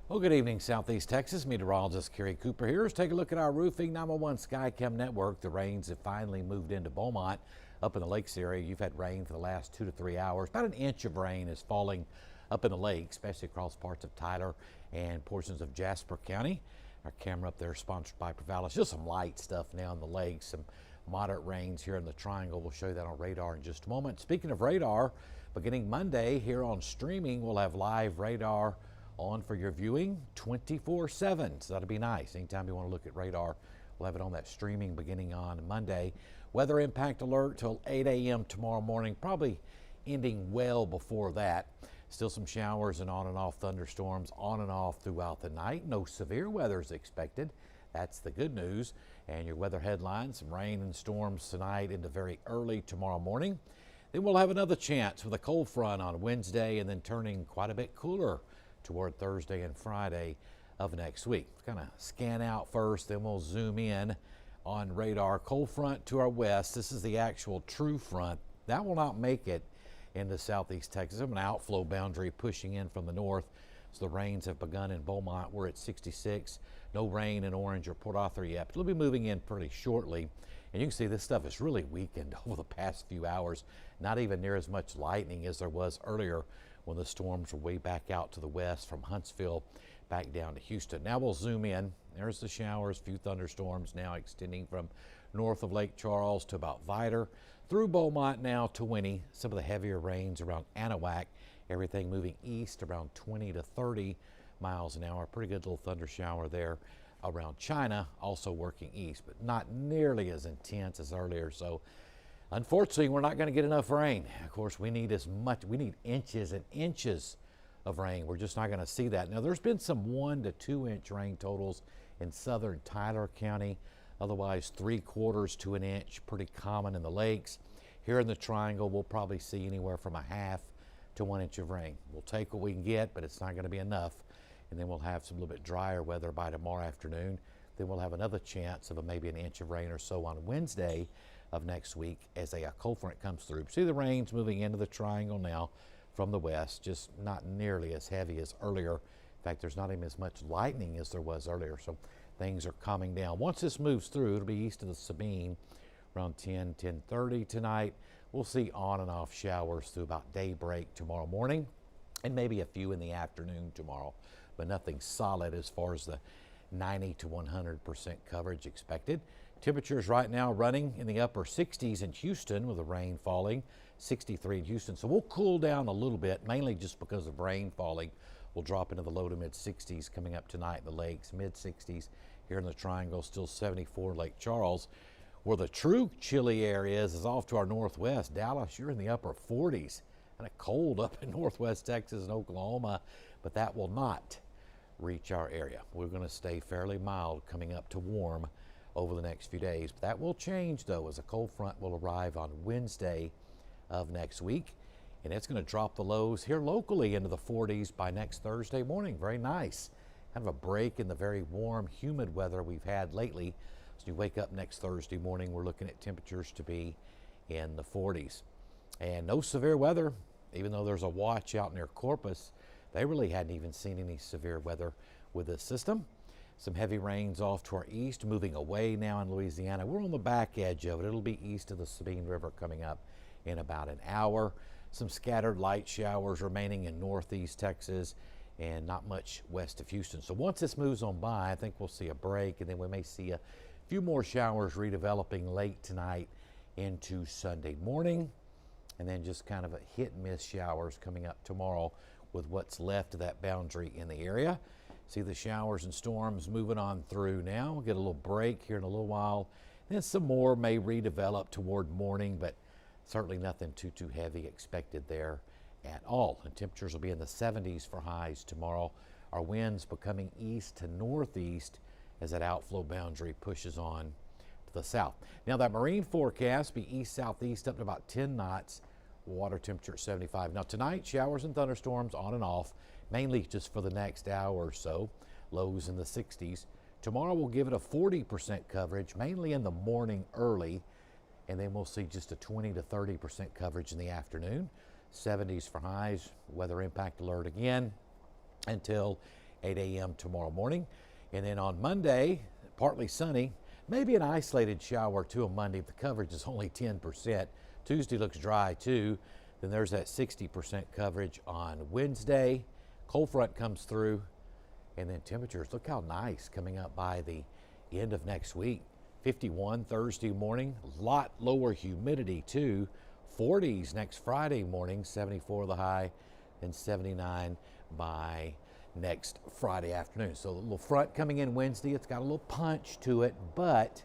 Well, good evening, Southeast Texas. Meteorologist Kerry Cooper here. Let's take a look at our roofing 911 Skychem network. The rains have finally moved into Beaumont. Up in the lakes area, you've had rain for the last 2 to 3 hours. About an inch of rain is falling up in the lake, especially across parts of Tyler and portions of Jasper County. Our camera up there is sponsored by Provalis. Just some light stuff now in the lakes. Some moderate rains here in the triangle. We'll show you that on radar in just a moment. Speaking of radar, beginning Monday here on streaming, we'll have live radar on for your viewing 24/7. So that'll be nice. Anytime you want to look at radar, we'll have it on that streaming beginning on Monday. Weather impact alert till 8 a.m. tomorrow morning, probably ending well before that. Still some showers and on and off thunderstorms on and off throughout the night. No severe weather is expected. That's the good news. And your weather headlines, some rain and storms tonight into very early tomorrow morning. Then we'll have another chance with a cold front on Wednesday and then turning quite a bit cooler toward Thursday and Friday of next week. Kind of scan out first, then we'll zoom in on radar. Cold front to our west. This is the actual true front. That will not make it into Southeast Texas. An outflow boundary pushing in from the north. So the rains have begun in Beaumont. We're at 66. No rain in Orange or Port Arthur yet. But it'll be moving in pretty shortly. And you can see this stuff is really weakened over the past few hours. Not even near as much lightning as there was earlier when the storms were way back out to the west from Huntsville back down to Houston. Now we'll zoom in. There's the showers, few thunderstorms now extending from north of Lake Charles to about Vidor, through Beaumont now to Winnie. Some of the heavier rains around Anahuac, everything moving east around 20 to 30 miles an hour. Pretty good little thunder shower there around China, also working east, but not nearly as intense as earlier. So unfortunately, we're not going to get enough rain. Of course, we need inches and inches of rain. We're just not going to see that. Now, there's been some 1 to 2 inch rain totals in southern Tyler County. Otherwise, 3/4 to an inch, pretty common in the lakes. Here in the triangle, we'll probably see anywhere from a half to 1 inch of rain. We'll take what we can get, but it's not going to be enough. And then we'll have some little bit drier weather by tomorrow afternoon. Then we'll have another chance of maybe an inch of rain or so on Wednesday of next week as a cold front comes through. See the rains moving into the triangle now from the west, just not nearly as heavy as earlier. In fact, there's not even as much lightning as there was earlier, so things are calming down. Once this moves through, it'll be east of the Sabine around 10:30 tonight. We'll see on and off showers through about daybreak tomorrow morning and maybe a few in the afternoon tomorrow, but nothing solid as far as the 90 to 100% coverage expected. Temperatures right now running in the upper 60s in Houston with the rain falling, 63 in Houston. So we'll cool down a little bit, mainly just because of rain falling. We'll drop into the low to mid 60s coming up tonight in the lakes, mid 60s here in the triangle, still 74 in Lake Charles. Where the true chilly area is off to our northwest. Dallas, you're in the upper 40s. Kind of cold up in northwest Texas and Oklahoma, but that will not reach our area. We're going to stay fairly mild coming up to warm over the next few days. But that will change though as a cold front will arrive on Wednesday of next week, and it's going to drop the lows here locally into the 40s by next Thursday morning. Very nice. Kind of a break in the very warm, humid weather we've had lately. So you wake up next Thursday morning, we're looking at temperatures to be in the 40s. And no severe weather, even though there's a watch out near Corpus. They really hadn't even seen any severe weather with this system. Some heavy rains off to our east, moving away now in Louisiana. We're on the back edge of it. It'll be east of the Sabine River coming up in about an hour. Some scattered light showers remaining in northeast Texas and not much west of Houston. So once this moves on by, I think we'll see a break, and then we may see a few more showers redeveloping late tonight into Sunday morning, and then just kind of a hit and miss showers coming up tomorrow with what's left of that boundary in the area. See the showers and storms moving on through now. We'll get a little break here in a little while. Then some more may redevelop toward morning, but certainly nothing too heavy expected there at all. And temperatures will be in the 70s for highs tomorrow. Our winds becoming east to northeast as that outflow boundary pushes on to the south. Now that marine forecast be east-southeast up to about 10 knots. Water temperature at 75. Now tonight, showers and thunderstorms on and off, mainly just for the next hour or so. Lows in the 60s. Tomorrow we'll give it a 40% coverage, mainly in the morning early, and then we'll see just a 20 to 30% coverage in the afternoon. 70s for highs. Weather impact alert again until 8 a.m. tomorrow morning. And then on Monday, partly sunny, maybe an isolated shower or two on Monday. The coverage is only 10%. Tuesday looks dry too. Then there's that 60% coverage on Wednesday. Cold front comes through, and then temperatures, look how nice coming up by the end of next week. 51 Thursday morning, a lot lower humidity too. 40s next Friday morning, 74 the high, and 79 by next Friday afternoon. So a little front coming in Wednesday. It's got a little punch to it, but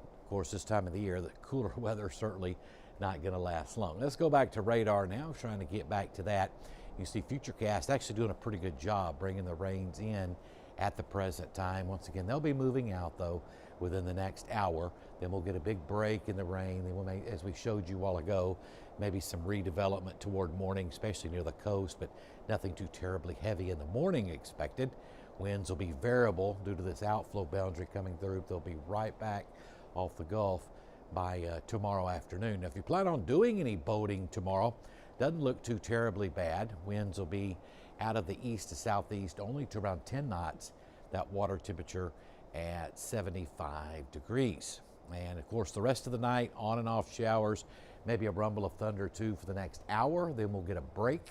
of course this time of the year, the cooler weather certainly not going to last long. Let's go back to radar now, trying to get back to that. You see Futurecast actually doing a pretty good job bringing the rains in at the present time. Once again, they'll be moving out though within the next hour. Then we'll get a big break in the rain. Then we'll make, as we showed you a while ago, maybe some redevelopment toward morning, especially near the coast, but nothing too terribly heavy in the morning expected. Winds will be variable due to this outflow boundary coming through. They'll be right back off the Gulf by tomorrow afternoon. Now, if you plan on doing any boating tomorrow, doesn't look too terribly bad. Winds will be out of the east to southeast only to around 10 knots. That water temperature at 75 degrees. And of course, the rest of the night, on and off showers, maybe a rumble of thunder or two for the next hour. Then we'll get a break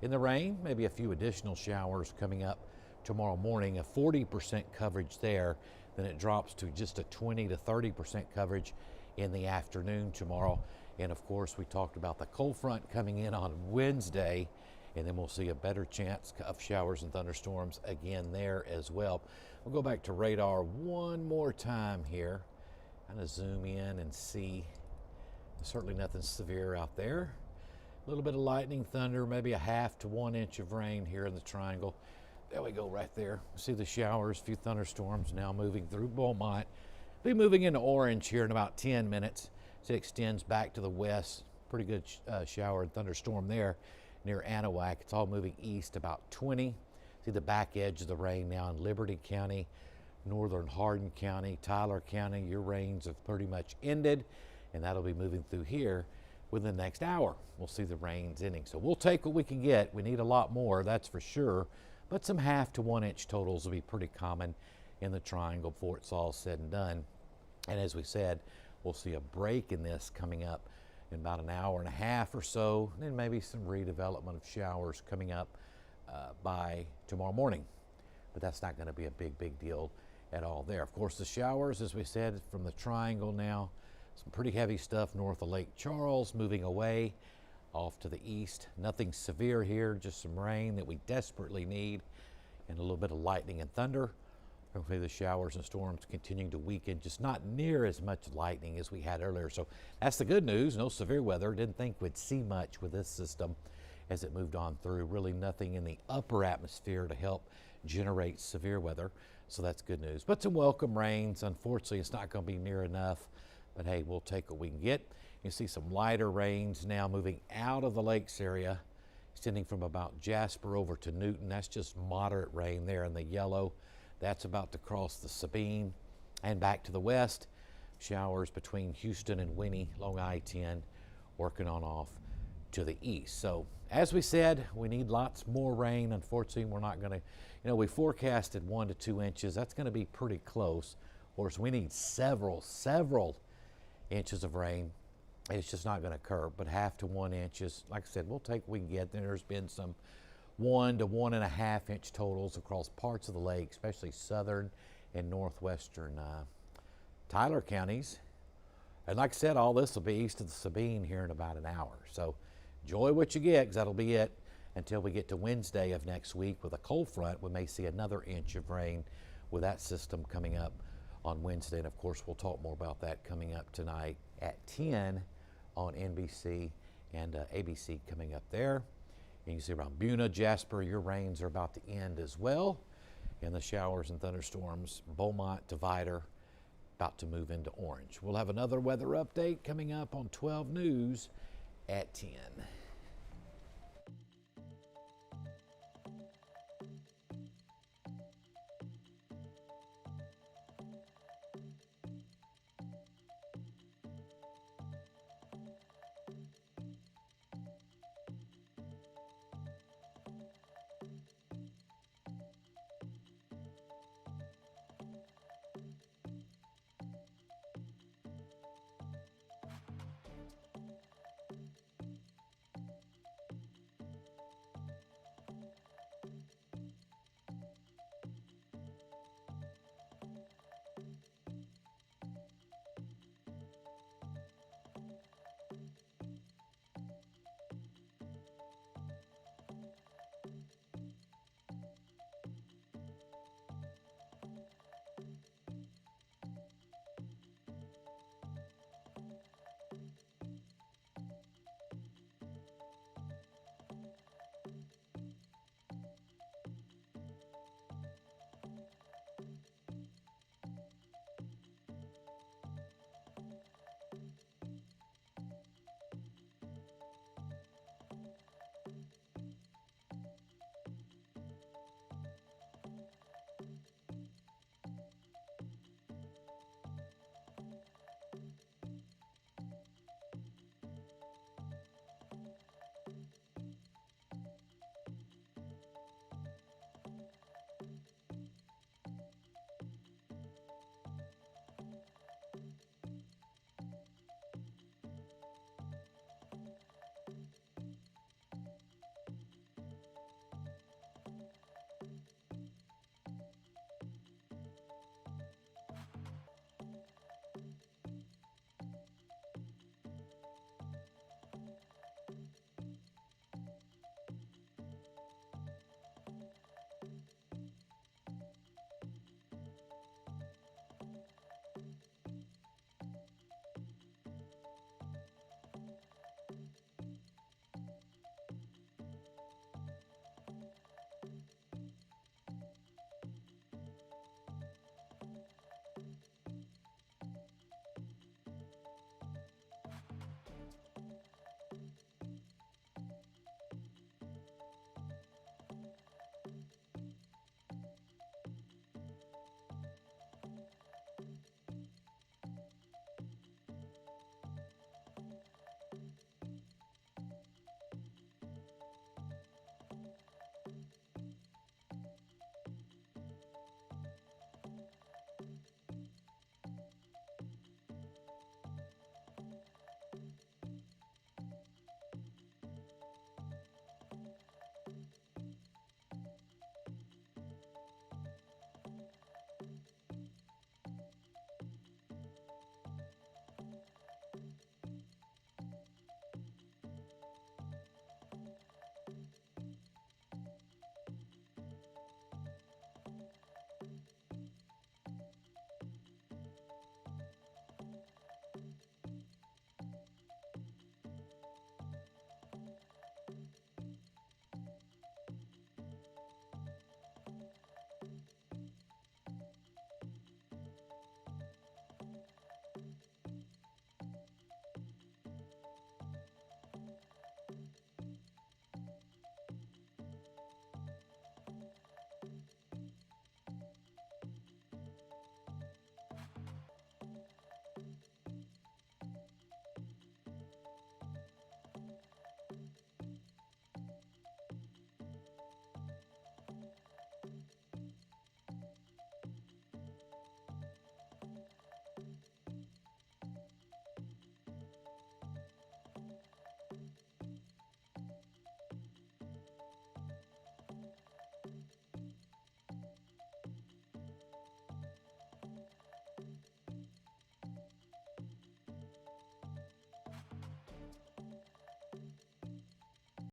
in the rain, maybe a few additional showers coming up tomorrow morning, a 40% coverage there. Then it drops to just a 20 to 30% coverage in the afternoon tomorrow. And of course, we talked about the cold front coming in on Wednesday, and then we'll see a better chance of showers and thunderstorms again there as well. We'll go back to radar one more time here. Kind of zoom in and see. Certainly nothing severe out there. A little bit of lightning, thunder, maybe a half to 1 inch of rain here in the triangle. There we go, right there. See the showers, a few thunderstorms now moving through Beaumont. Be moving into orange here in about 10 minutes. So it extends back to the west. Pretty good shower and thunderstorm there near Anahuac. It's all moving east about 20. See the back edge of the rain now in Liberty County, northern Hardin County, Tyler County. Your rains have pretty much ended, and that'll be moving through here within the next hour. We'll see the rains ending. So we'll take what we can get. We need a lot more, that's for sure, but some half to 1 inch totals will be pretty common in the triangle before it's all said and done. And as we said, we'll see a break in this coming up in about an hour and a half or so, and then maybe some redevelopment of showers coming up by tomorrow morning. But that's not going to be a big deal at all there. Of course, the showers, as we said, from the triangle now, some pretty heavy stuff north of Lake Charles, moving away off to the east. Nothing severe here, just some rain that we desperately need, and a little bit of lightning and thunder. Hopefully the showers and storms continuing to weaken, just not near as much lightning as we had earlier. So that's the good news, no severe weather. Didn't think we'd see much with this system as it moved on through. Really nothing in the upper atmosphere to help generate severe weather. So that's good news. But some welcome rains. Unfortunately, it's not going to be near enough. But hey, we'll take what we can get. You see some lighter rains now moving out of the lakes area, extending from about Jasper over to Newton. That's just moderate rain there in the yellow. That's about to cross the Sabine and back to the west. Showers between Houston and Winnie, along I-10, working on off to the east. So as we said, we need lots more rain. Unfortunately, we're not going to, we forecasted 1 to 2 inches. That's going to be pretty close. Of course, we need several inches of rain. It's just not going to occur, but half to 1 inches. Like I said, we'll take what we can get. Then there's been some 1 to 1.5 inch totals across parts of the lake, especially southern and northwestern Tyler counties. And like I said, all this will be east of the Sabine here in about an hour. So enjoy what you get, because that'll be it until we get to Wednesday of next week with a cold front. We may see another inch of rain with that system coming up on Wednesday. And of course, we'll talk more about that coming up tonight at 10 on NBC and ABC coming up there. And you can see around Buna, Jasper, your rains are about to end as well. And the showers and thunderstorms, Beaumont, Divider, about to move into orange. We'll have another weather update coming up on 12 News at 10.